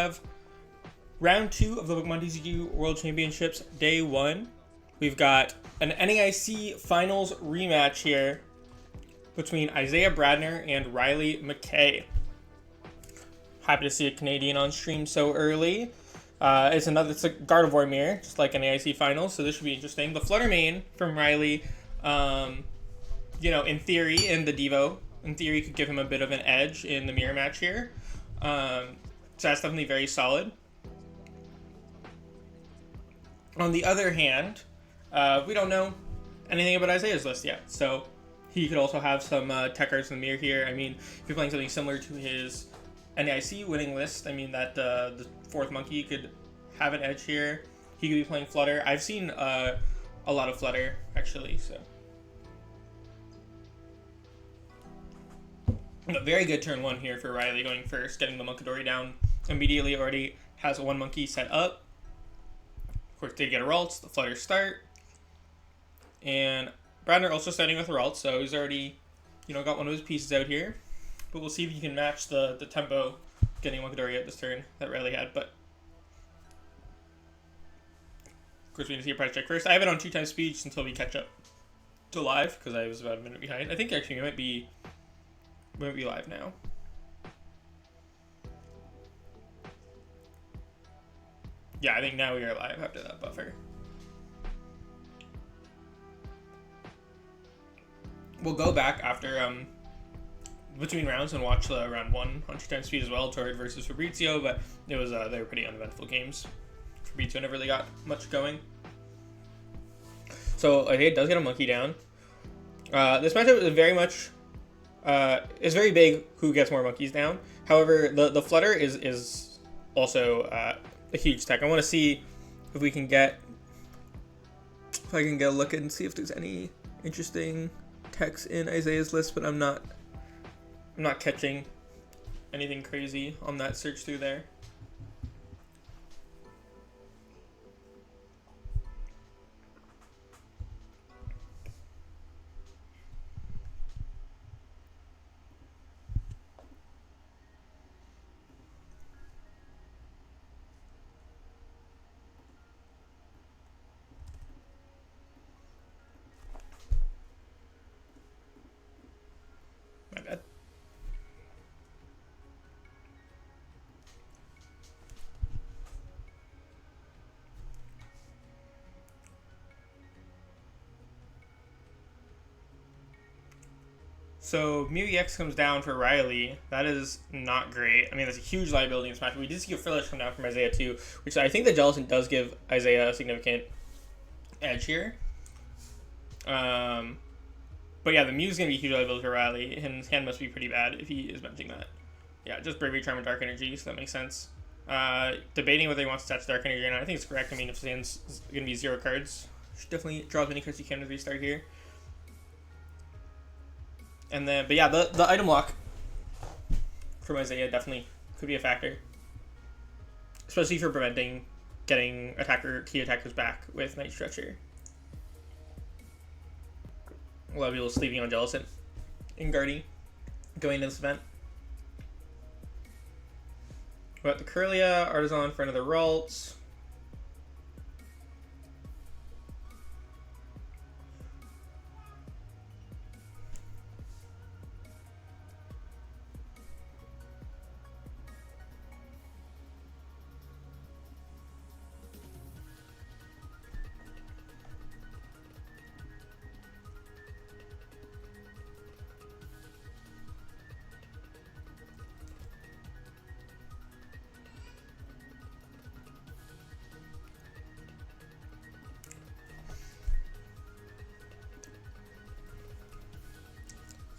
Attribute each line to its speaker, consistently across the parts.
Speaker 1: have round 2 of the Pokemon TCG World Championships, day 1. We've got an NAIC Finals rematch here between Isaiah Bradner and Riley Mckay. Happy to see a Canadian on stream so early. It's a Gardevoir mirror, just like an NAIC Finals, so this should be interesting. The Flutter Mane from Riley, in theory, in the Devo, in theory could give him a bit of an edge in the mirror match here. So that's definitely very solid. On the other hand, we don't know anything about Isaiah's list yet, so he could also have some tech cards in the mirror here. I mean, if you're playing something similar to his NAIC winning list, I mean that the 4th monkey could have an edge here. He could be playing Flutter. I've seen a lot of Flutter, actually, so. A very good turn 1 here for Riley going first, getting the Munkidori down immediately. Already has 1 monkey set up. Of course, did get a Ralts, the Flutter start. And Bradner also starting with a Ralts, so he's already, got one of his pieces out here. But we'll see if he can match the tempo getting Munkidori out this turn that Riley had. But of course, we need to see a price check first. I have it on 2x speed until we catch up to live because I was about a minute behind. I think actually we might be live now. Yeah, I think now we are live after that buffer. We'll go back after between rounds and watch the round 1 on 2x speed as well, Torrid versus Fabrizio, but it was they were pretty uneventful games. Fabrizio never really got much going. So it does get a monkey down. This matchup is very much is very big who gets more monkeys down. However, the Flutter is also a huge tech. I want to see if I can get a look and see if there's any interesting techs in Isaiah's list, but I'm not catching anything crazy on that search through there. My bad. So Mew EX comes down for Riley. That is not great. I mean, that's a huge liability in this match. We did see a Frillish come down from Isaiah too, which I think the Jellicent does give Isaiah a significant edge here. But yeah, the Mew's going to be a huge liability for Riley. His hand must be pretty bad if he is benching that. Yeah, just Bravery, Charm, and Dark Energy, so that makes sense. Debating whether he wants to touch Dark Energy or not. I think it's correct. I mean, if his hand's going to be 0 cards, should definitely draw as many cards you can as we start here. And then, but yeah, the item lock from Isaiah definitely could be a factor. Especially for preventing getting key attackers back with Night Stretcher. A lot of people sleeping on Jellicent in Guardy going into this event. We got the Kirlia, Artisan for another Ralts.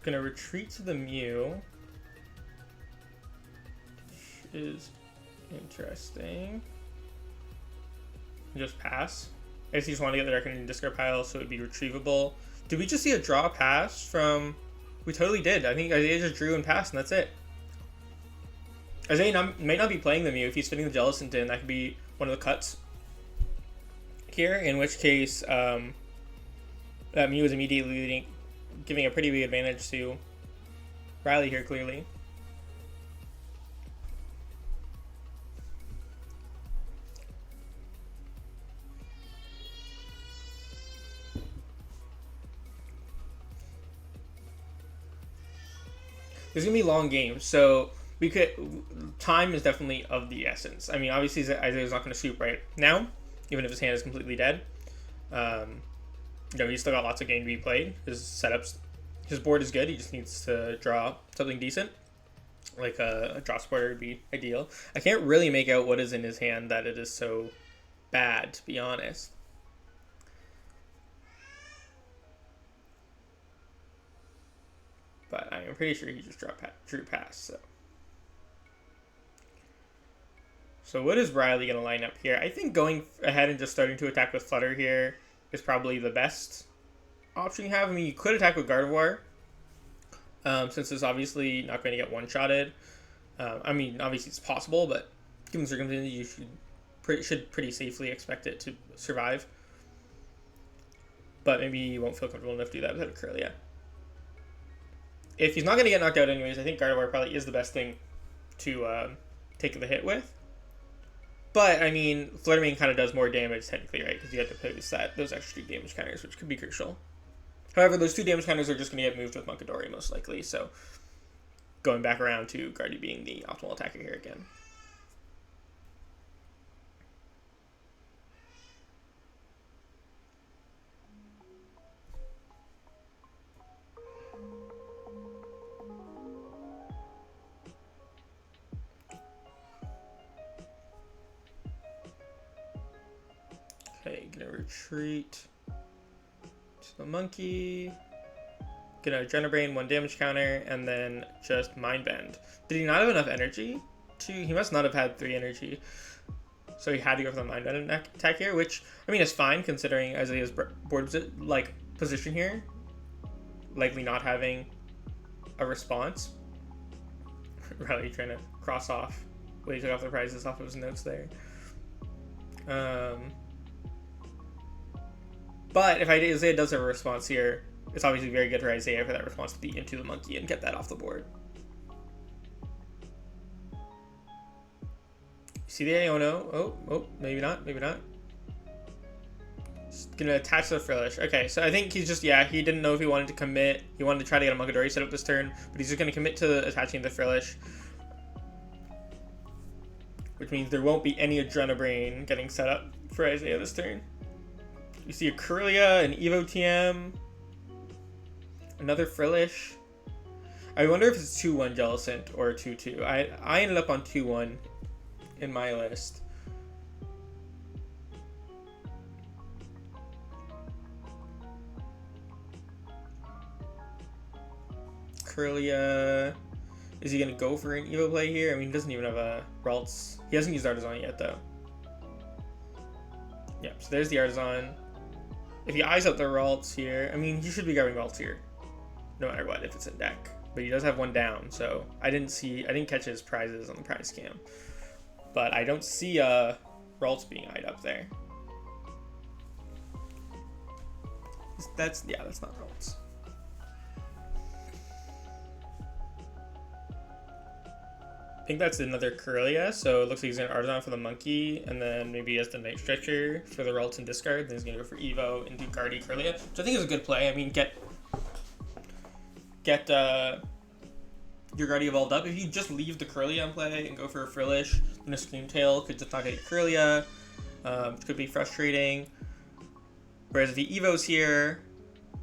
Speaker 1: Gonna retreat to the Mew, which is interesting. Just pass. I guess you just want to get the Dark Energy discard pile so it would be retrievable. Did we just see a draw pass from... We totally did. I think Isaiah just drew and passed, and that's it. Isaiah might not be playing the Mew. If he's fitting the Jellicent in, that could be one of the cuts here, in which case that Mew is immediately giving a pretty big advantage to Riley here, clearly. there's gonna be long games, so we could. Time is definitely of the essence. I mean, obviously Isaiah's not gonna sweep right now, even if his hand is completely dead. He's still got lots of game to be played. His board is good. He just needs to draw something decent, like a draw supporter would be ideal. I can't really make out what is in his hand that it is so bad, to be honest. But I'm pretty sure he just drew past. So what is Riley going to line up here? I think going ahead and just starting to attack with Flutter here is probably the best option you have. I mean, you could attack with Gardevoir, since it's obviously not going to get one-shotted. I mean, obviously it's possible, but given circumstances, you should pretty safely expect it to survive. But maybe you won't feel comfortable enough to do that without a Kirlia. If he's not going to get knocked out anyways, I think Gardevoir probably is the best thing to take the hit with. But, I mean, Fluttermane kind of does more damage, technically, right? Because you have to place those extra 2 damage counters, which could be crucial. However, those 2 damage counters are just going to get moved with Munkidori, most likely. So, going back around to Guardy being the optimal attacker here again. Okay, gonna retreat to the monkey. Gonna Adrenabrain, 1 damage counter, and then just Mind Bend. Did he not have enough energy? He must not have had 3 energy. So he had to go for the Mind Bend attack here, which, I mean, is fine considering Isaiah's board position here. Likely not having a response. Really trying to cross off what he took off the prizes off of his notes there. But if Isaiah does have a response here, it's obviously very good for Isaiah for that response to be into the monkey and get that off the board. See the oh no. Oh, maybe not. Just gonna attach the Frillish. Okay, so I think he's just, he didn't know if he wanted to commit. He wanted to try to get a Munkidori set up this turn, but he's just gonna commit to attaching the Frillish. Which means there won't be any Adrenabrain getting set up for Isaiah this turn. You see a Kirlia, an Evo TM, another Frillish. I wonder if it's 2-1 Jellicent or 2-2. I ended up on 2-1 in my list. Kirlia. Is he going to go for an Evo play here? I mean, he doesn't even have a Ralts. He hasn't used Artisan yet, though. Yeah, so there's the Artisan. If he eyes up the Ralts here, I mean, he should be grabbing Ralts here, no matter what, if it's in deck. But he does have 1 down, so I didn't catch his prizes on the prize cam. But I don't see Ralts being eyed up there. That's not Ralts. I think that's another Kirlia, so it looks like he's going to Artisan for the monkey, and then maybe he has the Night Stretcher for the Ralts and discard, then he's going to go for Evo and do Guardy Kirlia, which I think is a good play. I mean, get your Guardy evolved up. If you just leave the Kirlia in play and go for a Frillish, then a Screamtail could just knock out your Kirlia, which could be frustrating. Whereas if he Evos here,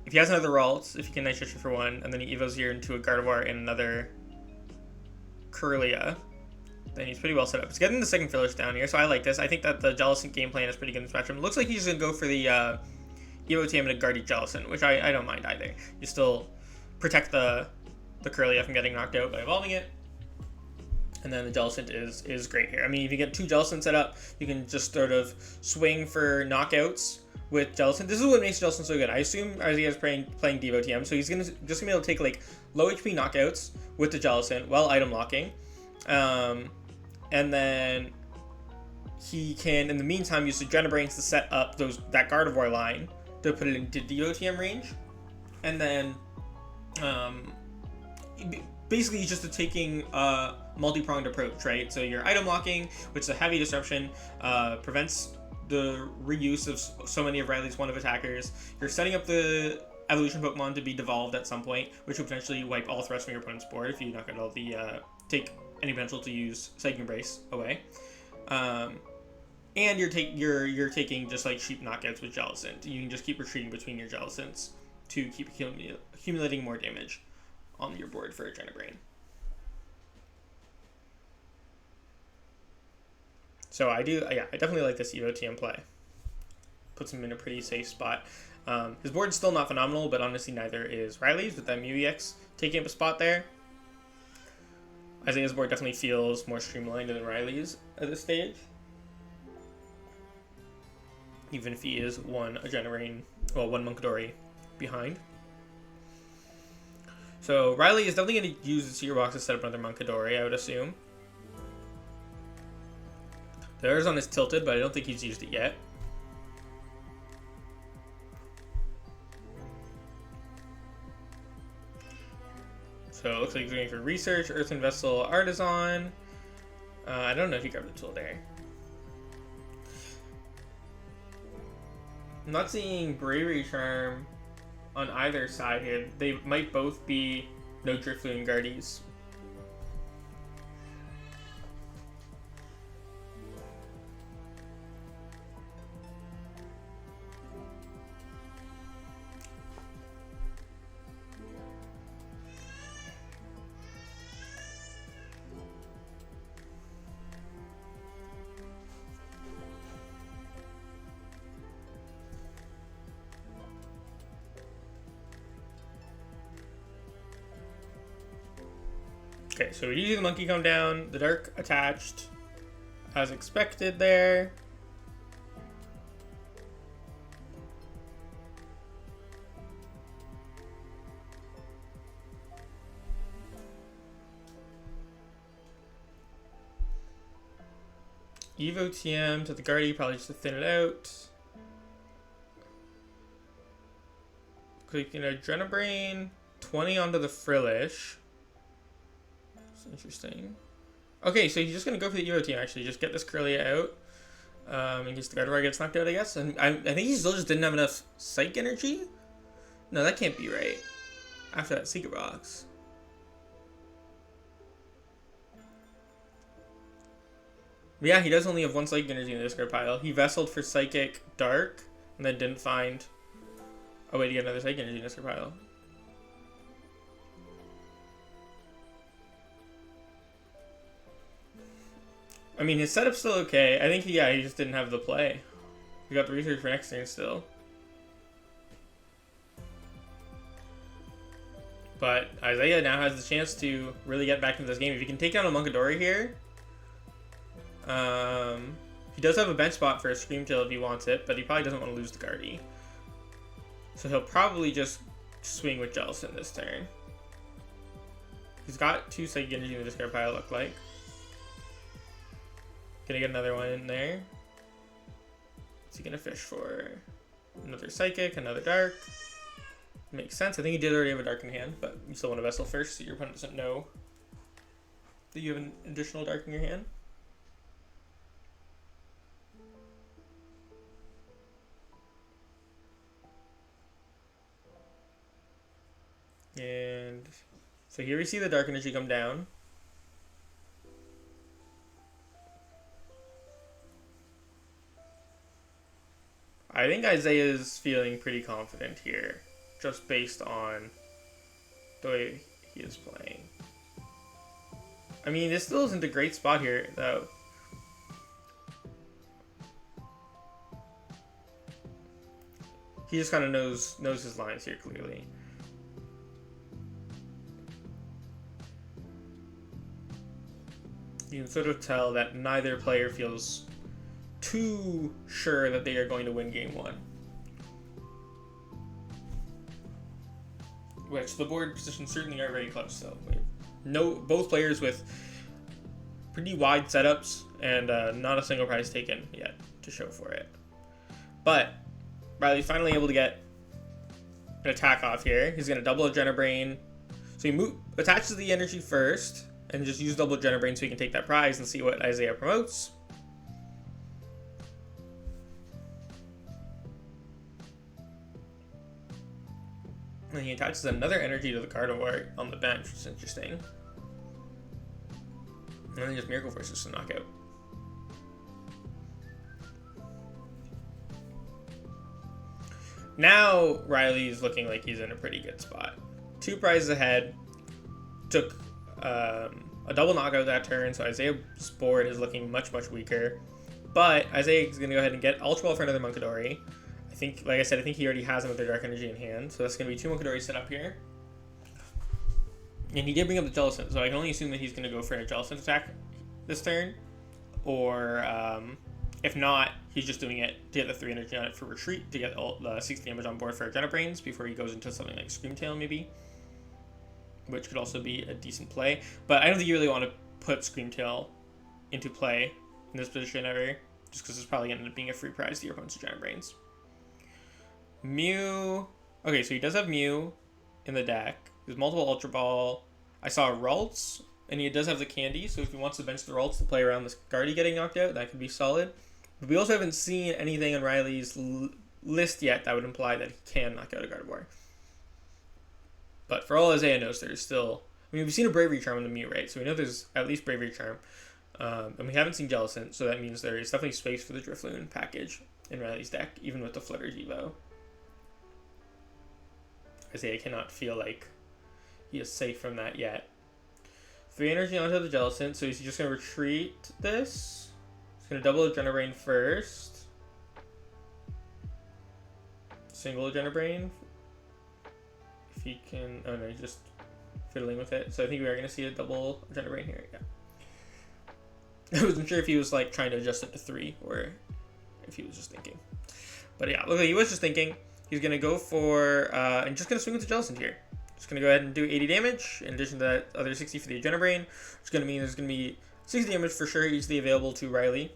Speaker 1: if he has another Ralts, if he can Night Stretcher for 1, and then he Evos here into a Gardevoir and another Kirlia, then he's pretty well set up. He's getting the second Frillish down here, so I like this. I think that the Jellicent game plan is pretty good in this matchup. It looks like he's going to go for the Evo TM and a Guardy Jellicent, which I don't mind either. You still protect the Kirlia from getting knocked out by evolving it. And then the Jellicent is great here. I mean, if you get 2 Jellicent set up, you can just sort of swing for knockouts with Jellicent. This is what makes Jellicent so good. I assume Isaiah's playing Devo TM, so he's just gonna be able to take like low HP knockouts with the Jellicent while item locking. And then he can, in the meantime, use the Adrenabrains to set up that Gardevoir line to put it into Devo TM range. And then basically he's just taking a multi-pronged approach, right? So you're item locking, which is a heavy disruption, prevents the reuse of so many of Riley's one-of attackers. You're setting up the evolution Pokemon to be devolved at some point, which will potentially wipe all threats from your opponent's board if you knock out all the take any potential to use Psychic Embrace away. And you're taking just like sheep knockouts with Jellicent. You can just keep retreating between your Jellicents to keep accumulating more damage on your board for a Brain. So I definitely like this Evo TM play. Puts him in a pretty safe spot. His board's still not phenomenal, but honestly neither is Riley's, with that Mew EX taking up a spot there. Isaiah's board definitely feels more streamlined than Riley's at this stage. Even if he is one Munkidori behind. So Riley is definitely going to use the Secret Box to set up another Munkidori, I would assume. The Arizon is tilted, but I don't think he's used it yet. So it looks like he's going for Research, Earthen Vessel, Artisan. I don't know if he grabbed a tool there. I'm not seeing Bravery Charm on either side here. They might both be no Drifloon and Guardies. Okay, so we do the Monkey come down, the Dark attached, as expected there. Evo TM to the Guardy, probably just to thin it out. Clicking a Adrenabrain, 20 onto the Frillish. Interesting. Okay, so he's just going to go for the Evo team, actually. Just get this Kirlia out. In case the Gardevoir gets knocked out, I guess. And I think he still just didn't have enough Psych Energy? No, that can't be right. After that Secret Box. Yeah, he does only have one Psychic Energy in the discard pile. He Vesseled for Psychic Dark, and then didn't find a way to get another Psychic Energy in the discard pile. I mean, his setup's still okay. I think, he just didn't have the play. He got the Research for next turn still. But Isaiah now has the chance to really get back into this game. If he can take down a Munkidori here, he does have a bench spot for a Scream Tail if he wants it, but he probably doesn't want to lose the Guardy. So he'll probably just swing with Jellicent this turn. He's got 2 Psychic Energy in the discard pile, look like. Gonna get another one in there. What's he gonna fish for? Another Psychic, another Dark. Makes sense. I think he did already have a Dark in hand, but you still want to Vessel first so your opponent doesn't know that you have an additional Dark in your hand. And so here we see the Dark Energy come down. I think Isaiah's feeling pretty confident here, just based on the way he is playing. I mean, this still isn't a great spot here, though. He just kind of knows his lines here clearly. You can sort of tell that neither player feels too sure that they are going to win game 1. Which the board positions certainly are very close, though. Both players with pretty wide setups and not a single prize taken yet to show for it. But Riley's finally able to get an attack off here. He's going to double Adrenabrain. So he attaches the energy first and just use double Adrenabrain so he can take that prize and see what Isaiah promotes. And he attaches another energy to the Gardevoir on the bench, which is interesting. And then just Miracle Forces to knock out. Now Riley's looking like he's in a pretty good spot. 2 prizes ahead. Took a double knockout that turn, so Isaiah's board is looking much, much weaker. But Isaiah is going to go ahead and get Ultra Ball for another Munkidori. I think, like I said, I think he already has another Dark Energy in hand, so that's going to be 2 Munkidori set up here. And he did bring up the Jellicent, so I can only assume that he's going to go for a Jellicent attack this turn. Or, if not, he's just doing it to get the 3 energy on it for retreat, to get the 60 damage on board for Genebrains before he goes into something like Screamtail, maybe. Which could also be a decent play. But I don't think you really want to put Screamtail into play in this position ever, just because it's probably going to end up being a free prize to your opponent's Genebrains. Mew. Okay, so he does have Mew in the deck. There's multiple Ultra Ball. I saw Ralts, and he does have the Candy, so if he wants to bench the Ralts to play around this Guardy getting knocked out, that could be solid. But we also haven't seen anything on Riley's list yet that would imply that he can knock out a Gardevoir. But for all Isaiah knows, there's still... I mean, we've seen a Bravery Charm in the Mew, right? So we know there's at least Bravery Charm. And we haven't seen Jellicent, so that means there is definitely space for the Drifloon package in Riley's deck, even with the Flutter Evo. Isaiah cannot feel like he is safe from that yet. 3 energy onto the Jellicent, so he's just going to retreat this. He's going to double a Genebrain first. Single Genebrain. If he can... Oh no, he's just fiddling with it. So I think we are going to see a double Genebrain here, yeah. I wasn't sure if he was like trying to adjust it to 3 or if he was just thinking. But yeah, look, he was just thinking. He's going to go for, and just going to swing with the Jellicent here. Just going to go ahead and do 80 damage in addition to that other 60 for the Genebrain. Which is going to mean there's going to be 60 damage for sure easily available to Riley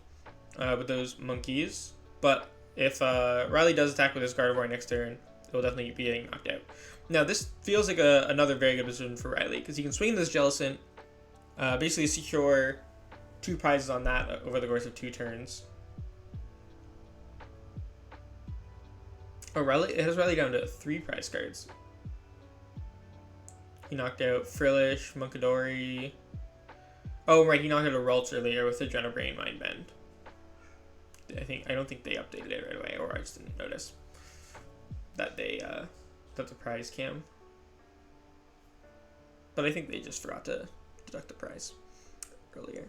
Speaker 1: with those monkeys. But if Riley does attack with his Gardevoir next turn, it will definitely be getting knocked out. Now this feels like another very good position for Riley because he can swing this Jellicent, basically secure 2 prizes on that over the course of 2 turns. Oh, it has Riley down to 3 prize cards. He knocked out Frillish, Munkidori. Oh, right, he knocked out a Ralts earlier with the Genebrain Mind Bend. I don't think they updated it right away, or I just didn't notice that they that the prize cam. But I think they just forgot to deduct the prize earlier.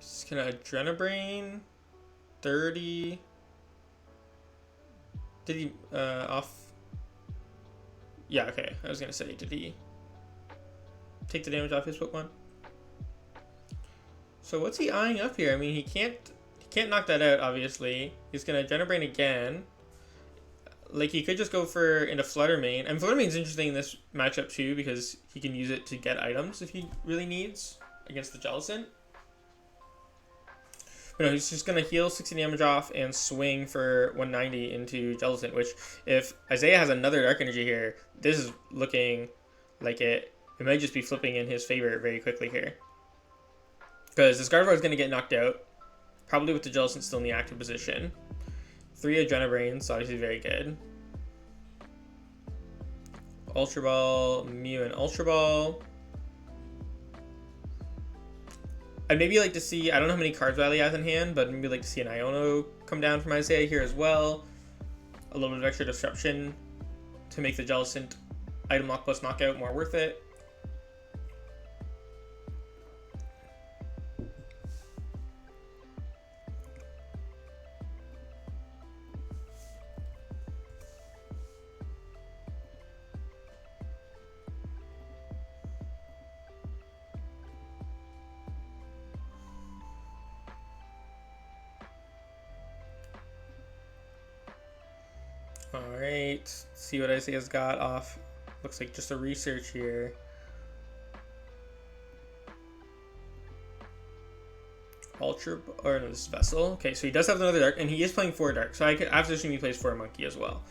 Speaker 1: Just gonna Genebrain 30. Did he off? Yeah, okay. I was gonna say, did he take the damage off his Pokemon? So what's he eyeing up here? I mean, he can't knock that out, obviously. He's gonna Genebrain again. Like, he could just go for into Flutter Mane. And Flutter Mane's interesting in this matchup too, because he can use it to get items if he really needs against the Jellicent. But no, he's just going to heal 60 damage off and swing for 190 into Jellicent, which if Isaiah has another Dark Energy here, this is looking like it might just be flipping in his favor very quickly here. Because this Gardevoir is going to get knocked out, probably with the Jellicent still in the active position. 3 Genebrains, obviously very good. Ultra Ball, Mew, and Ultra Ball. I'd maybe like to see, I don't know how many cards Riley has in hand, but maybe like to see an Iono come down from Isaiah here as well. A little bit of extra disruption to make the Jellicent item lock plus knockout more worth it. Alright, see what Isaiah's got off. Looks like just a research here. Ultra, or no, this is Vessel. Okay, so he does have another Dark, and he is playing 4 Dark, so I have to assume he plays 4 Monkey as well.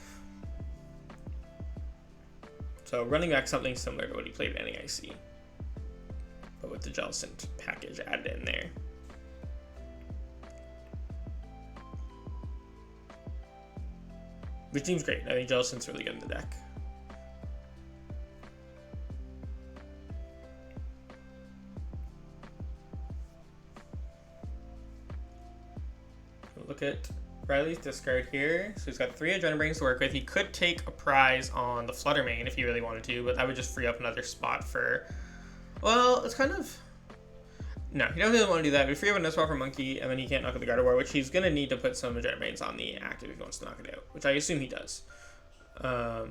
Speaker 1: So running back something similar to what he played at NAIC, but with the Jellicent package added in there. which seems great. I think Jellicent's really good in the deck. Look at Riley's discard here. So he's got 3 Adrenaline Brains to work with. He could take a prize on the Fluttermane if he really wanted to, but that would just free up another spot for... Well, it's kind of... No, he doesn't really want to do that. We free up another spot for Mckay, and then he can't knock out the Gardevoir, which he's going to need to put some Adrenaline Brains on the active if he wants to knock it out, which I assume he does. So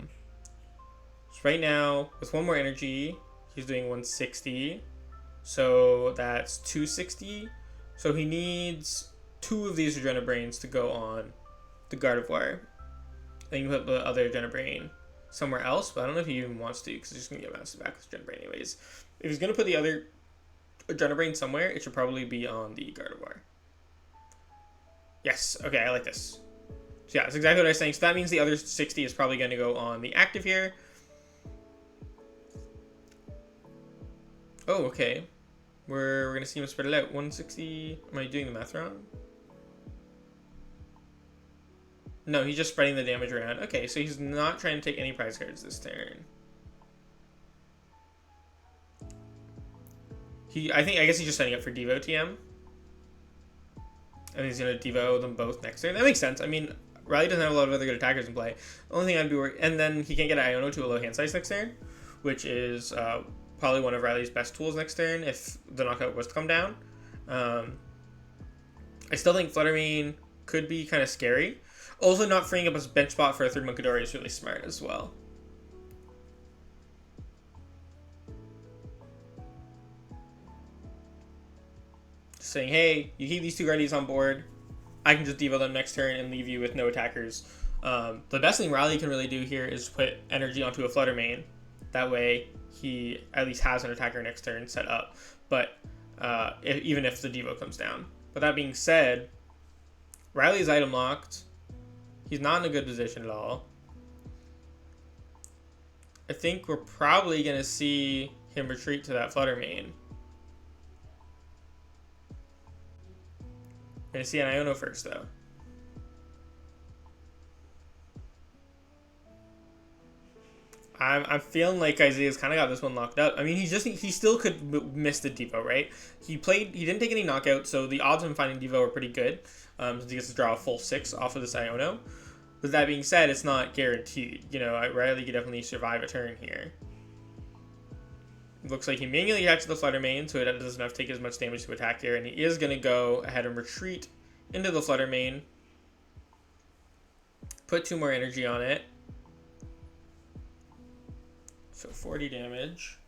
Speaker 1: right now, with 1 more energy, he's doing 160. So that's 260. So he needs 2 of these Adrenaline Brains to go on the Gardevoir. Then you put the other Adrenaline Brain somewhere else, but I don't know if he even wants to, because he's just going to get bounced back with Adrenaline Brain anyways. If he's going to put the other Adrenaline Brain somewhere, it should probably be on the Gardevoir. Yes, okay, I like this. So yeah, that's exactly what I was saying. So that means the other 60 is probably going to go on the active here. Oh, okay. We're going to see him spread it out. 160. Am I doing the math wrong? No, he's just spreading the damage around. Okay, so he's not trying to take any prize cards this turn. I guess he's just setting up for Devo TM. And he's going to Devo them both next turn. That makes sense. I mean, Riley doesn't have a lot of other good attackers in play. The only thing I'd be worried... And then he can't get Iono to a low hand size next turn, which is probably one of Riley's best tools next turn if the knockout was to come down. I still think Fluttermane could be kind of scary. Also, not freeing up his bench spot for a 3rd Munkidori is really smart as well. Just saying, hey, you keep these 2 Guardians on board, I can just Devo them next turn and leave you with no attackers. The best thing Riley can really do here is put energy onto a Fluttermane. That way, he at least has an attacker next turn set up. But even if the Devo comes down. But that being said, Riley's item locked. He's not in a good position at all. I think we're probably going to see him retreat to that Fluttermane. We're going to see an Iono first, though. I'm feeling like Isaiah's kind of got this one locked up. I mean, he still could miss the Devo, right? He didn't take any knockouts, so the odds of him finding Devo are pretty good. Since he gets to draw a full 6 off of this Iono. With that being said, it's not guaranteed. You know, Riley could definitely survive a turn here. Looks like he manually attacks the Fluttermane, so it doesn't have to take as much damage to attack here, and he is going to go ahead and retreat into the Fluttermane. Put 2 more energy on it. So 40 damage.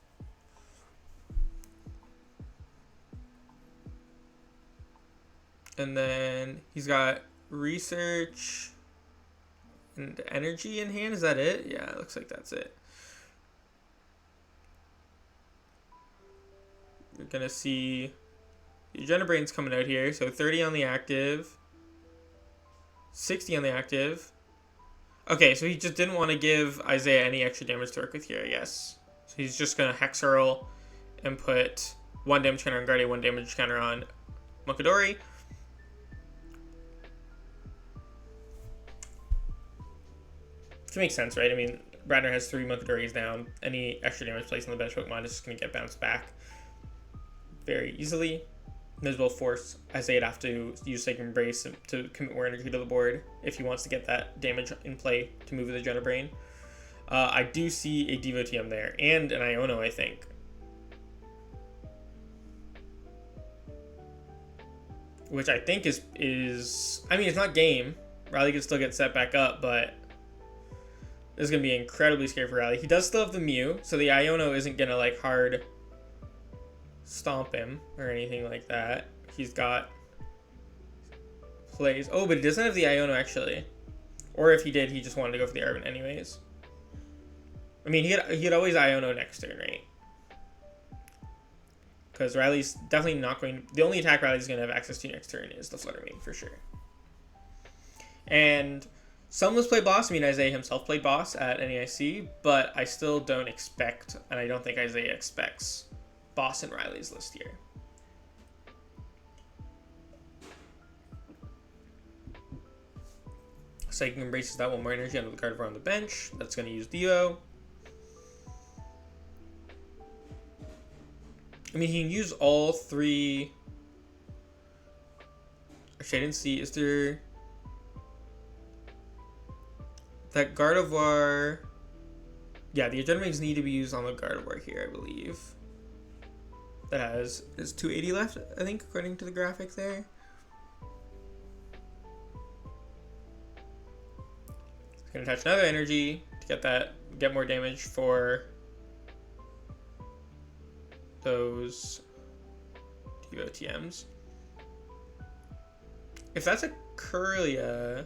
Speaker 1: And then he's got research and energy in hand. Is that it? Yeah, it looks like that's it. You're going to see the Adrenaline Brains coming out here. So 30 on the active. 60 on the active. Okay, so he just didn't want to give Isaiah any extra damage to work with here, I guess. So he's just going to Hex Hurl and put 1 damage counter on Guardian, 1 damage counter on Munkidori. Which makes sense, right? I mean, Bradner has 3 Munkidoris down. Any extra damage placed on the bench Pokemon is just going to get bounced back very easily. Invisible Force, Isaiah would have to use Sacred Embrace to commit more energy to the board if he wants to get that damage in play to move with the Adrenaline Brain. I do see a Devo TM there, and an Iono, I think. Which I think is I mean, it's not game. Riley can still get set back up, but this is going to be incredibly scary for Riley. He does still have the Mew, so the Iono isn't going to, like, hard stomp him or anything like that. He's got plays. Oh, but he doesn't have the Iono, actually. Or if he did, he just wanted to go for the Arvin anyways. I mean, he'd always Iono next turn, right? Because Riley's definitely not going... The only attack Riley's going to have access to next turn is the Fluttermane, for sure. And some was play boss. I mean, Isaiah himself played boss at NEIC, but I still don't expect, and I don't think Isaiah expects, boss in Riley's list here. Psychic Embraces that one more energy onto the Gardevoir on the bench. That's going to use Devo. I mean, he can use all three. Actually, I didn't see. Is there... That Gardevoir... Yeah, the Adrenalines need to be used on the Gardevoir here, I believe. That has... Is 280 left, I think, according to the graphic there. It's going to attach another energy to get more damage for those Devo TMs. If that's a Kirlia...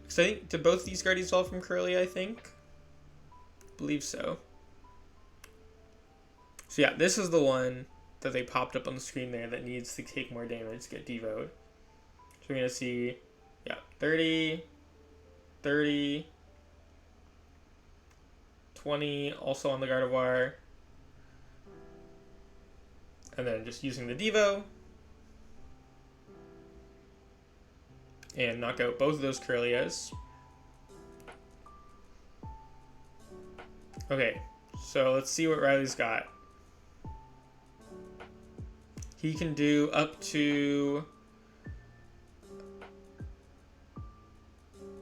Speaker 1: Because I think, did both these Guardians evolve from Kirlia, I think? I believe so. So yeah, this is the one that they popped up on the screen there that needs to take more damage to get Devoed. So we're going to see, yeah, 30, 30, 20, also on the Gardevoir. And then just using the Devo. And knock out both of those Kirlias. Okay, so let's see what Riley's got. He can do up to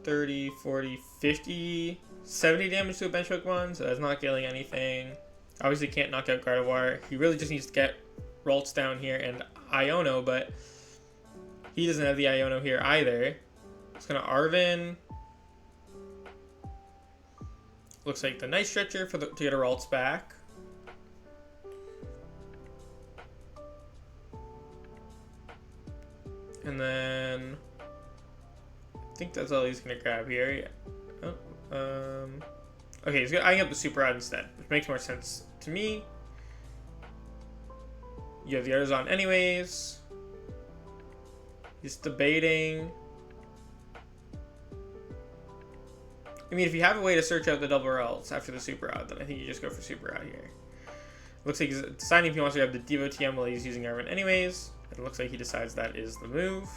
Speaker 1: 30, 40, 50, 70 damage to a bench Pokemon, so that's not killing anything. Obviously can't knock out Gardevoir. He really just needs to get Ralts down here and Iono, but he doesn't have the Iono here either. It's going to Arven. Looks like the Night Stretcher to get a Ralts back. And then I think that's all he's going to grab here. Yeah. Oh, okay, he's eyeing up the Super Rod instead, which makes more sense to me. You have the others on anyways. He's debating. I mean, if you have a way to search out the double Ralts after the Super Rod, then I think you just go for Super Rod here. Looks like he's deciding if he wants to grab the Devo TM while he's using Arven anyways. It looks like he decides that is the move.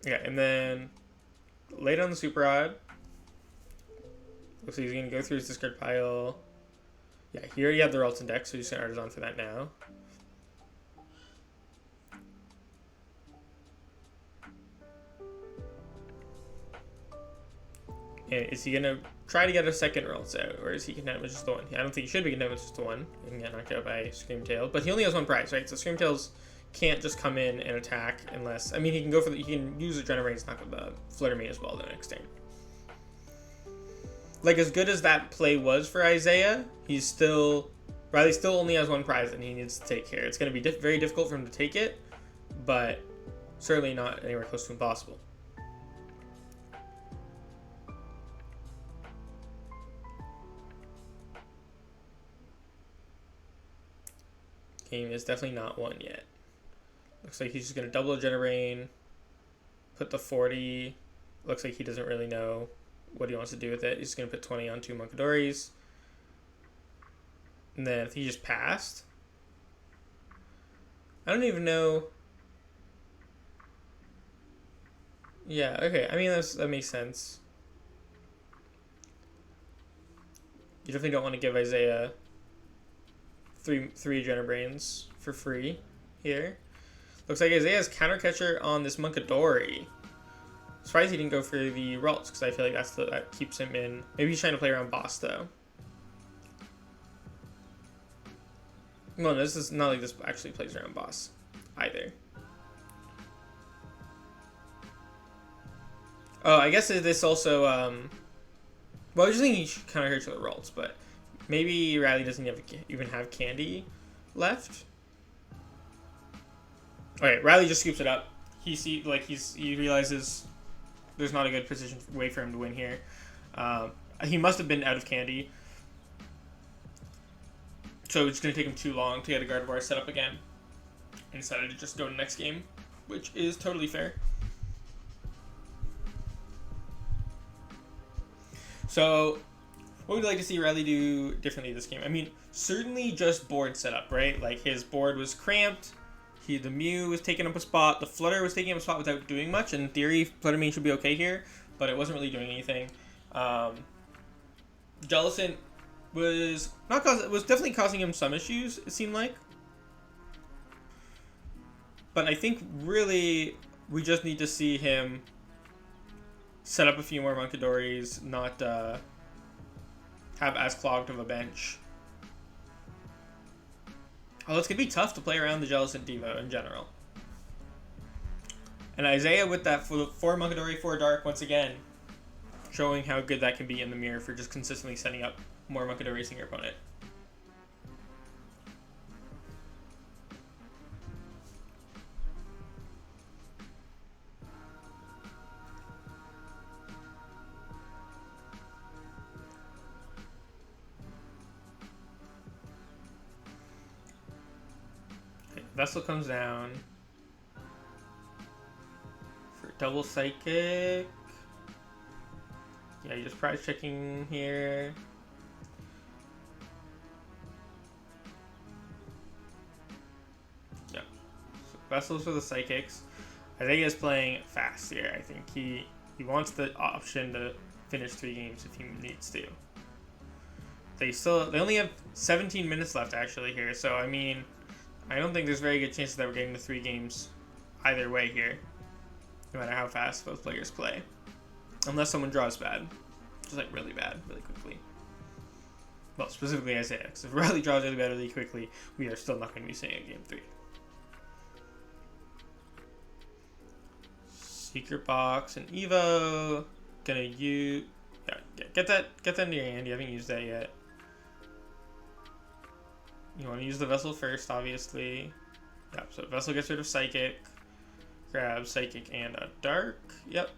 Speaker 1: Yeah, and then late on the Super Rod. Looks like he's going to go through his discard pile. Yeah, he already had the Ralts in deck, so he's going to Artisan for that now. And is he going to try to get a second Ralts out, or is he content with just the one? I don't think he should be content with just the one. He can get knocked out by Screamtail, but he only has one prize, right? So Screamtails can't just come in and attack unless... I mean, he can go for he can use the Adrenaline to knock out the Fluttermane as well the next turn. Like, as good as that play was for Isaiah, he's still... Riley still only has one prize and he needs to take care. It's going to be very difficult for him to take it, but certainly not anywhere close to impossible. Game is definitely not won yet. Looks like he's just going to double Generain, put the 40. Looks like he doesn't really know what he wants to do with it. He's just going to put 20 on 2 Munkadoris. And then if he just passed, I don't even know. Yeah, okay. I mean, that makes sense. You definitely don't want to give Isaiah three Genebrains for free here. Looks like Isaiah's Counter Catcher on this Munkadori. Surprised he didn't go for the Ralts, because I feel like that keeps him in. Maybe he's trying to play around boss, though. Well, this is not like this actually plays around boss either. Oh, I guess this also... well, I just think he should Counter Catcher the Ralts, but maybe Riley doesn't even have Candy left. Okay, Riley just scoops it up. He realizes there's not a good way for him to win here. He must have been out of Candy, so it's going to take him too long to get a Gardevoir set up again, and decided to just go to the next game, which is totally fair. So, what would you like to see Riley do differently this game? I mean, certainly just board setup, right? Like, his board was cramped. The Mew was taking up a spot. The Flutter was taking up a spot without doing much. In theory, Fluttermane should be okay here, but it wasn't really doing anything. Jellicent was definitely causing him some issues, it seemed like. But I think really we just need to see him set up a few more Munkadoris, not have as clogged of a bench. Although it's going to be tough to play around the Jellicent Devo in general. And Isaiah with that 4 Munkadori, 4 Dark, once again, showing how good that can be in the mirror for just consistently setting up more Munkadoris in your opponent. Vessel comes down for double Psychic. Yeah, you're just prize checking here. Yeah. So Vessels for the Psychics. Isaiah's playing fast here. I think he wants the option to finish 3 games if he needs to. They only have 17 minutes left actually here, so I mean, I don't think there's very good chances that we're getting to 3 games either way here, no matter how fast both players play. Unless someone draws bad. Just like really bad, really quickly. Well, specifically Isaiah, because if Riley draws really bad really quickly, we are still not going to be seeing a game 3. Secret Box and Evo. Gonna use... Yeah, get that in your hand. You haven't used that yet. You want to use the Vessel first, obviously. Yep, so Vessel gets rid of Psychic. Grab Psychic and a Dark. Yep.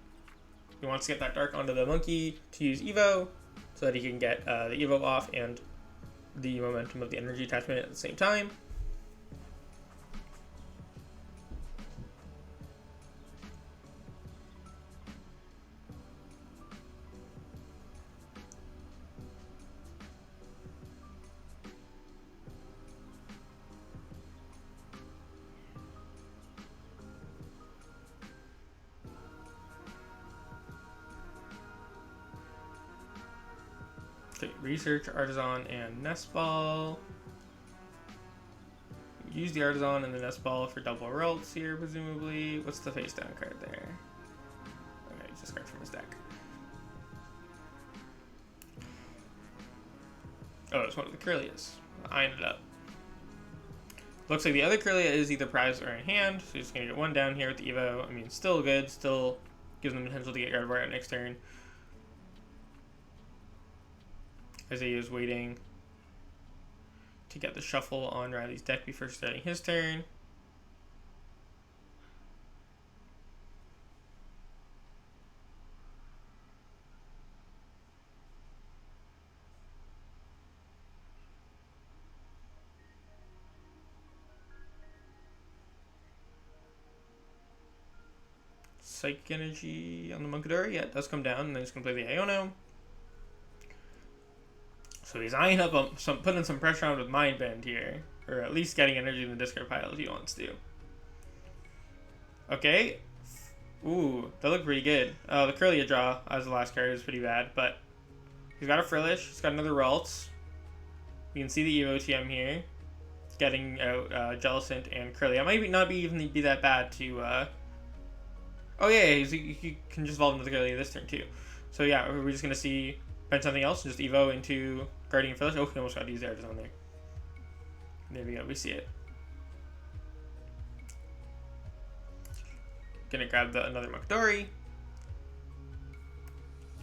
Speaker 1: He wants to get that Dark onto the Monkey to use Evo, so that he can get the Evo off and the momentum of the energy attachment at the same time. Okay, Research, Artisan, and Nest Ball. Use the Artisan and the Nest Ball for double rolls here, presumably. What's the face down card there? Okay, it's just a card from his deck. Oh, it's one of the Kirlias. I ended up. Looks like the other Kirlia is either prized or in hand, so you're just gonna get 1 down here with the Evo. I mean, still good, still gives them the potential to get Gardevoir out next turn. Isaiah is waiting to get the shuffle on Riley's deck before starting his turn. Psychic Energy on the Munkadori. Yeah, it does come down, and then he's going to play the Iono. So he's eyeing up putting some pressure on with Mind Bend here, or at least getting energy in the discard pile if he wants to. Okay. Ooh, that looked pretty good. The Kirlia draw as the last card is pretty bad, but he's got a Frillish, he's got another Ralts. You can see the Evo TM here, getting out Jellicent and Kirlia. It might not even be that bad to. Oh yeah, he can just evolve into the Kirlia this turn too. So yeah, we're just gonna see. Find something else and just Evo into Guardian Frillish. Oh, he almost got to use the Artisan there. There we go, we see it. Gonna grab another Munkadori.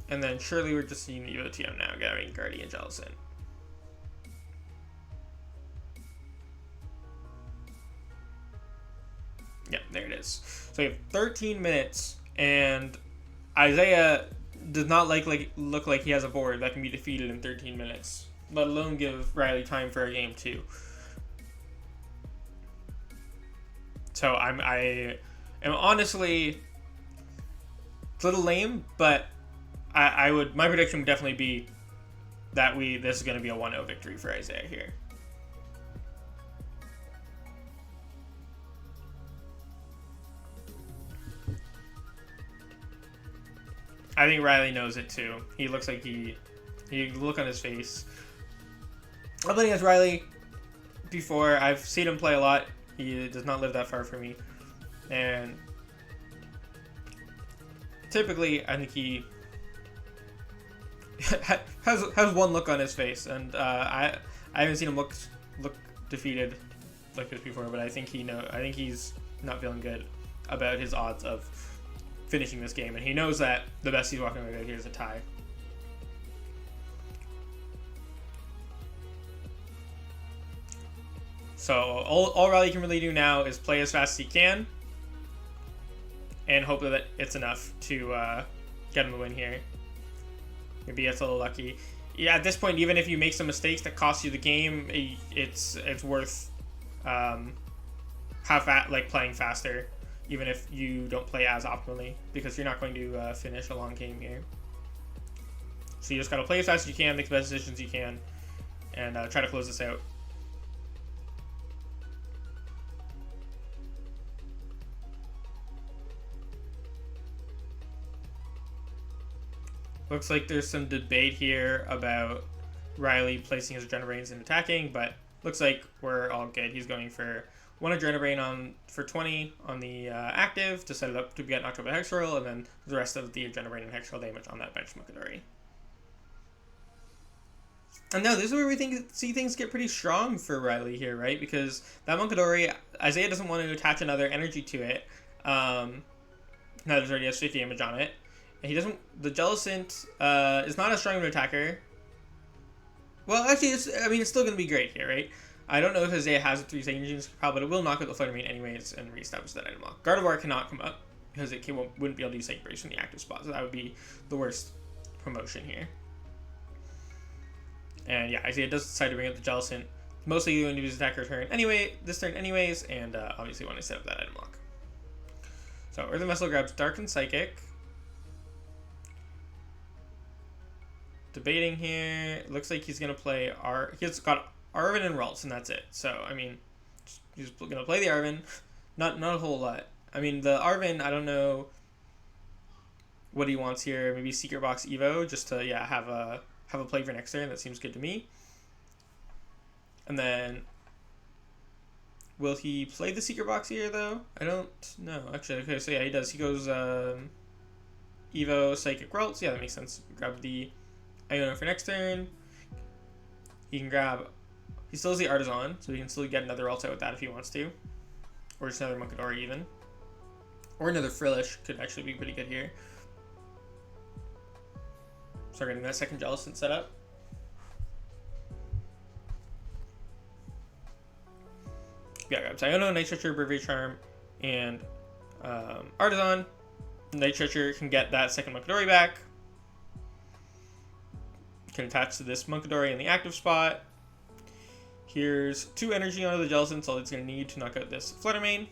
Speaker 1: And then surely we're just seeing the Evo TM now, grabbing Guardian Jellicent. Yeah, there it is. So we have 13 minutes, and Isaiah does not look like he has a board that can be defeated in 13 minutes, let alone give Riley time for a game 2. So I am honestly, it's a little lame, but my prediction would definitely be that this is going to be a 1-0 victory for Isaiah here. I think Riley knows it too. He looks like you look on his face. I've played against Riley before. I've seen him play a lot. He does not live that far from me. And typically, I think he has one look on his face. And I haven't seen him look defeated like this before, but I think he's not feeling good about his odds of finishing this game, and he knows that the best he's walking away with here is a tie. So all Riley can really do now is play as fast as he can, and hope that it's enough to get him the win here. Maybe it's a little lucky. Yeah, at this point, even if you make some mistakes that cost you the game, it's worth playing faster, even if you don't play as optimally, because you're not going to finish a long game here. So you just gotta play as fast as you can, make the best decisions you can, and try to close this out. Looks like there's some debate here about Riley placing his Adrenabrains and attacking, but looks like we're all good. He's going for one Adrenabrain for 20 on the active to set it up to get knocked out by Hexoril, and then the rest of the Adrenabrain and Hexoril damage on that bench Munkidori. And now this is where we see things get pretty strong for Riley here, right? Because that Munkidori, Isaiah doesn't want to attach another energy to it. Now there's already has 50 damage on it. And he doesn't. The Jellicent is not as strong of an attacker. Well, actually, it's still going to be great here, right? I don't know if Isaiah has a 3-second Genius Propel, but it will knock out the Flutter Mane anyways and reestablish that item lock. Gardevoir cannot come up because it wouldn't be able to use Psychic Brace from the active spot, so that would be the worst promotion here. And yeah, Isaiah does decide to bring up the Jellicent. Mostly going to use attacker turn anyway, this turn anyways, and obviously want to set up that item lock. So Earthen Vessel grabs Dark and Psychic. Debating here. Looks like he's going to play he's got Arven and Ralts, and that's it. So, I mean, he's going to play the Arven. Not a whole lot. I mean, the Arven, I don't know what he wants here. Maybe Secret Box Evo, just to, yeah, have a play for next turn. That seems good to me. And then, will he play the Secret Box here, though? I don't know. Actually, okay, so yeah, he does. He goes Evo, Psychic Ralts. Yeah, that makes sense. Grab the Iono for next turn. He can grab... He still has the Artisan, so he can still get another Ralts out with that if he wants to. Or just another Munkidori even. Or another Frillish could actually be pretty good here. Start getting that second Jellicent set up. Yeah, grabs Iono, Night Stretcher, Bravery Charm, and Artisan. Night Stretcher can get that second Munkidori back. Can attach to this Munkidori in the active spot. Here's 2 energy onto the Jellicent, so it's going to need to knock out this Flutter Mane.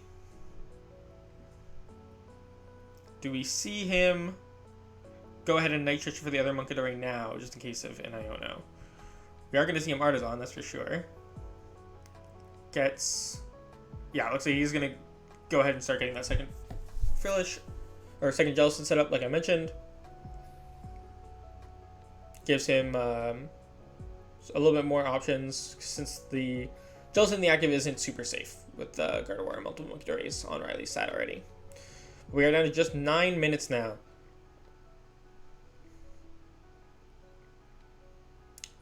Speaker 1: Do we see him go ahead and Night Stretcher for the other Munkidori now, just in case of an Iono? We are going to see him Artisan, that's for sure. Yeah, looks like he's going to go ahead and start getting that second Frillish, or second Jellicent set up, like I mentioned. Gives him a little bit more options, since the Jellicent in the active isn't super safe with Gardevoir and multiple Munkidoris on Riley's side already. We are down to just 9 minutes now.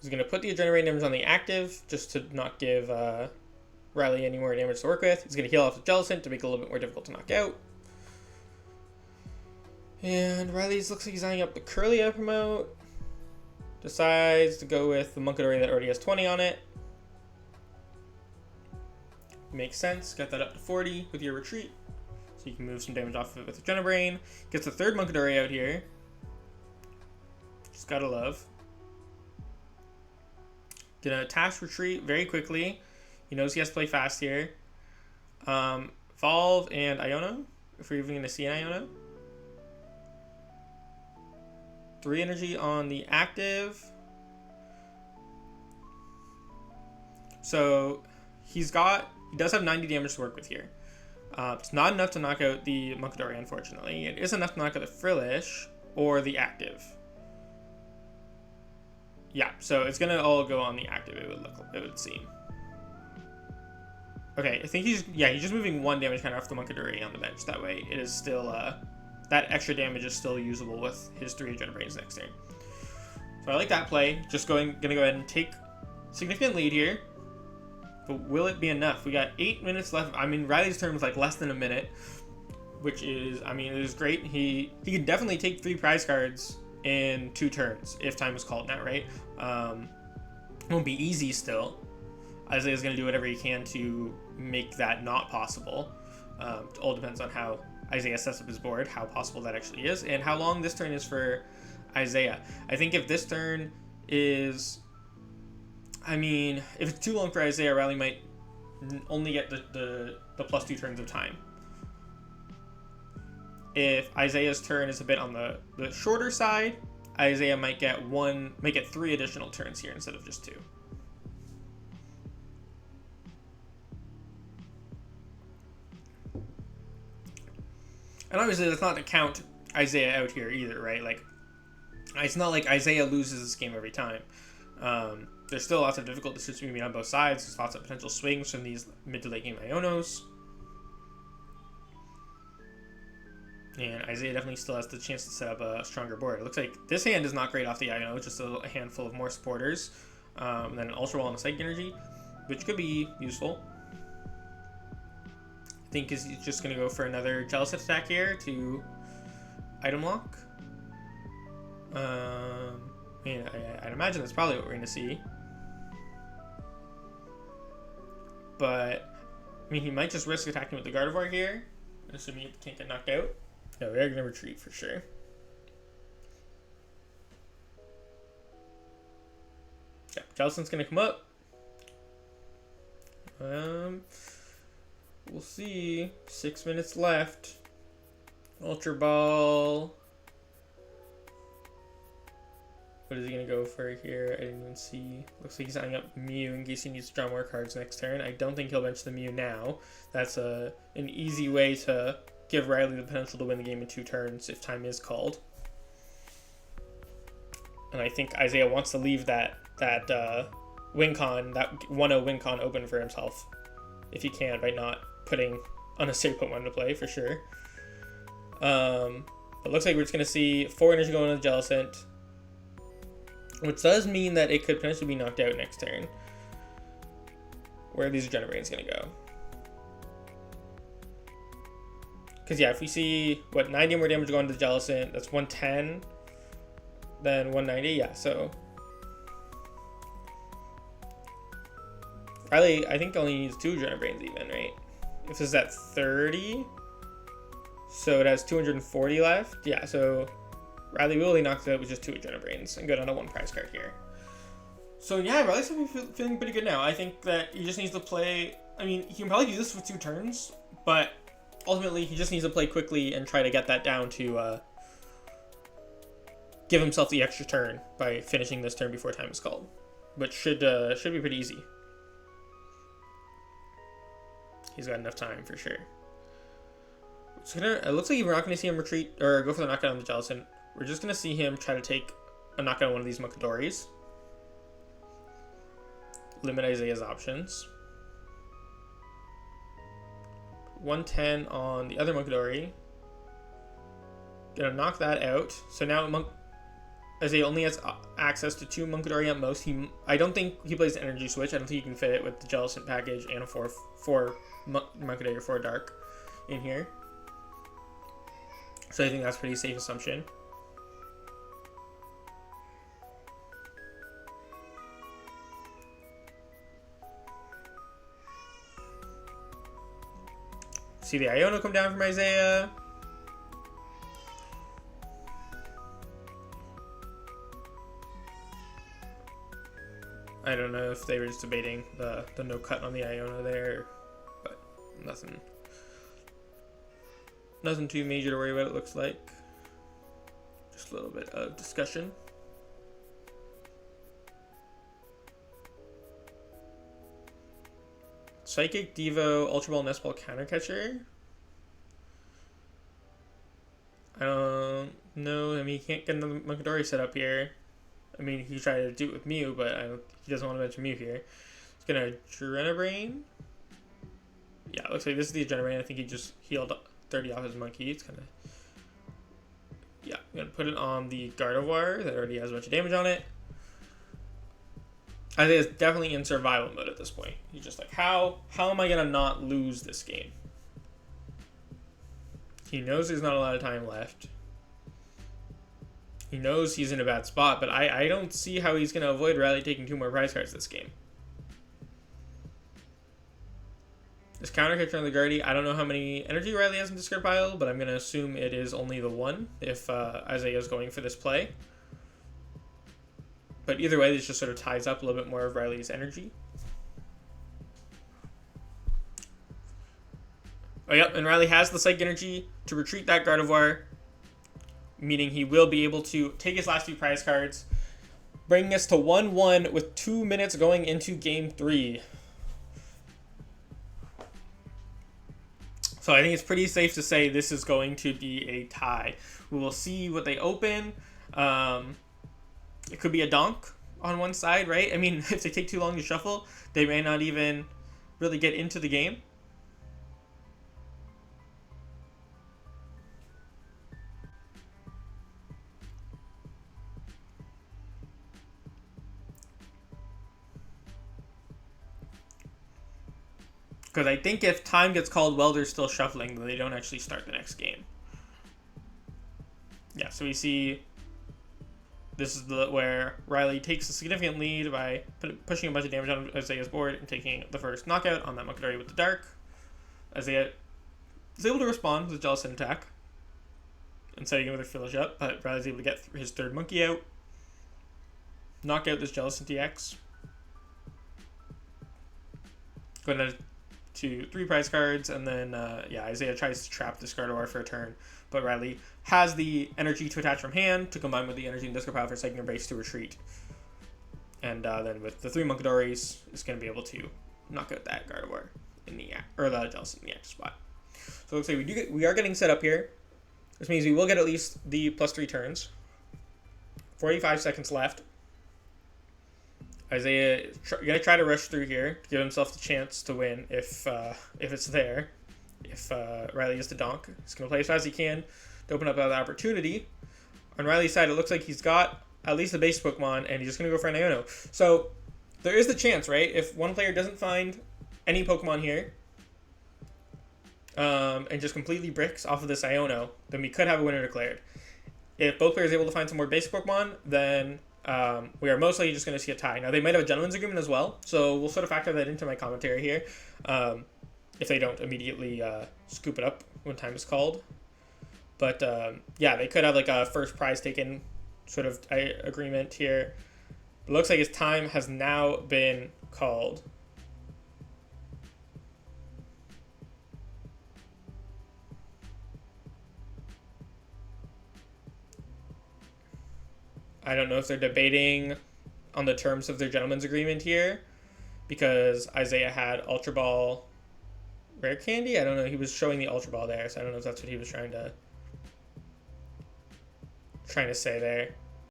Speaker 1: He's going to put the Adrenaline damage on the active, just to not give Riley any more damage to work with. He's going to heal off the Jellicent to make it a little bit more difficult to knock out. And Riley's looks like he's eyeing up the Curlia promote. Decides to go with the Munkidori that already has 20 on it. Makes sense. Get that up to 40 with your retreat. So you can move some damage off of it with the Adrenabrain. Gets the third Munkidori out here. Just gotta love. Gonna attach retreat very quickly. He knows he has to play fast here. Evolve and Iono, if we're even gonna see an Iono. 3 energy on the active. So he does have 90 damage to work with here. It's not enough to knock out the Munkidori, unfortunately. It is enough to knock out the Frillish, or the active? Yeah, so it's gonna all go on the active. It would seem. Okay, I think he's just moving 1 damage counter off the Munkidori on the bench. That way, it is still that extra damage is still usable with his 3 Agenda Brains next turn. So I like that play. Just gonna go ahead and take significant lead here. But will it be enough? We got 8 minutes left. I mean, Riley's turn was like less than a minute, which is, I mean, it is great. He could definitely take 3 prize cards in 2 turns if time is called now, right? It won't be easy still. Isaiah's going to do whatever he can to make that not possible. It all depends on how Isaiah sets up his board, how possible that actually is, and how long this turn is for Isaiah. I think if this turn is... I mean, if it's too long for Isaiah, Riley might only get the +2 turns of time. If Isaiah's turn is a bit on the shorter side, Isaiah might get 3 additional turns here instead of just 2. And obviously, that's not to count Isaiah out here either, right? Like, it's not like Isaiah loses this game every time. There's still lots of difficult decisions to be made on both sides. There's lots of potential swings from these mid to late game Ionos. And Isaiah definitely still has the chance to set up a stronger board. It looks like this hand is not great off the Iono, just a handful of more supporters. And then an Ultra Wall and a Psychic Energy, which could be useful. I think he's just going to go for another Jealous attack here to item lock. I mean, I'd imagine that's probably what we're going to see. But, I mean, he might just risk attacking with the Gardevoir here, assuming he can't get knocked out. No, we are going to retreat for sure. Yeah, Jellicent's going to come up. We'll see. 6 minutes left. Ultra Ball. What is he going to go for here? I didn't even see. Looks like he's signing up Mew in case he needs to draw more cards next turn. I don't think he'll bench the Mew now. That's an easy way to give Riley the potential to win the game in 2 turns if time is called. And I think Isaiah wants to leave that win con, that 1-0 win con open for himself if he can, by not putting unnecessary Pokemon into play for sure. But looks like we're just going to see 4 energy going on the Jellicent, which does mean that it could potentially be knocked out next turn. Where are these Agenda Brains going to go? Because yeah, if we see, 90 more damage going to the Jellicent, that's 110, then 190, yeah, so... Riley, I think only needs 2 Agenda Brains even, right? If this is at 30, so it has 240 left, yeah, so Riley really knocks it out with just 2 Agenda Brains and go down to 1 prize card here. So yeah, Riley's feeling pretty good now. I think that he just needs to play, I mean, he can probably do this with 2 turns, but ultimately he just needs to play quickly and try to get that down to give himself the extra turn by finishing this turn before time is called, which should be pretty easy. He's got enough time for sure. It looks like we're not going to see him retreat or go for the knockout on the Jellicent. We're just going to see him try to take a knockout on one of these Muckadoris. Limit Isaiah's options. 110 on the other Munkidori. Gonna knock that out. So now Isaiah only has access to 2 Munkidori at most. I don't think he plays the Energy Switch. I don't think he can fit it with the Jellicent package and a 4 Munkidori or 4 Dark in here. So I think that's a pretty safe assumption. See the Iono come down from Isaiah. I don't know if they were just debating the no cut on the Iono there, but nothing too major to worry about, it looks like. Just a little bit of discussion. Psychic, Devo, Ultra Ball, Nest Ball, Counter Catcher. I don't No, I mean, he can't get another Mckay set up here. I mean, he tried to do it with Mew, but he doesn't want to mention Mew here. He's going to Adrenabrain. Yeah, it looks like this is the Adrenabrain. I think he just healed 30 off his monkey. It's kind of... Yeah, I'm going to put it on the Gardevoir that already has a bunch of damage on it. I think it's definitely in survival mode at this point. He's just like, how am I going to not lose this game? He knows there's not a lot of time left. He knows he's in a bad spot, but I don't see how he's going to avoid Riley taking 2 more prize cards this game. This counter hit on the Guardy, I don't know how many energy Riley has in discard pile, but I'm going to assume it is only the 1 if Isaiah's going for this play. But either way, this just sort of ties up a little bit more of Riley's energy. Oh, yep, and Riley has the Psychic Energy to retreat that Gardevoir, meaning he will be able to take his last 2 prize cards, bringing us to 1-1 with 2 minutes going into Game 3. So I think it's pretty safe to say this is going to be a tie. We will see what they open. It could be a donk on one side, right? I mean, if they take too long to shuffle, they may not even really get into the game. Because I think if time gets called while they're still shuffling, then they don't actually start the next game. Yeah, so we see this is where Riley takes a significant lead by pushing a bunch of damage on Isaiah's board and taking the first knockout on that Mckay with the Dark. Isaiah is able to respond with a Jealous attack and setting another finish up, but Riley's able to get his 3rd monkey out, knock out this Jealous TX. Go ahead to 3 prize cards, and then Isaiah tries to trap this Gardevoir for a turn, but Riley has the energy to attach from hand to combine with the energy in discard pile for Psychic Embrace to retreat, and then with the 3 Mckays is going to be able to knock out that Gardevoir in the Jealous in the active spot. So it looks like we are getting set up here. This means we will get at least the +3 turns. 45 seconds left. Isaiah gonna try to rush through here to give himself the chance to win if it's there. If Riley gets the donk, he's gonna play as fast as he can to open up that opportunity. On Riley's side, it looks like he's got at least a base Pokemon, and he's just gonna go for an Iono. So there is the chance, right? If one player doesn't find any Pokemon here, and just completely bricks off of this Iono, then we could have a winner declared. If both players are able to find some more basic Pokemon, then we are most likely just going to see a tie. Now, they might have a gentleman's agreement as well, so we'll sort of factor that into my commentary here, if they don't immediately scoop it up when time is called. But, they could have like a first prize taken sort of agreement here. It looks like his time has now been called. I don't know if they're debating on the terms of their gentleman's agreement here, because Isaiah had Ultra Ball Rare Candy. I don't know. He was showing the Ultra Ball there, so I don't know if that's what he was trying to say there.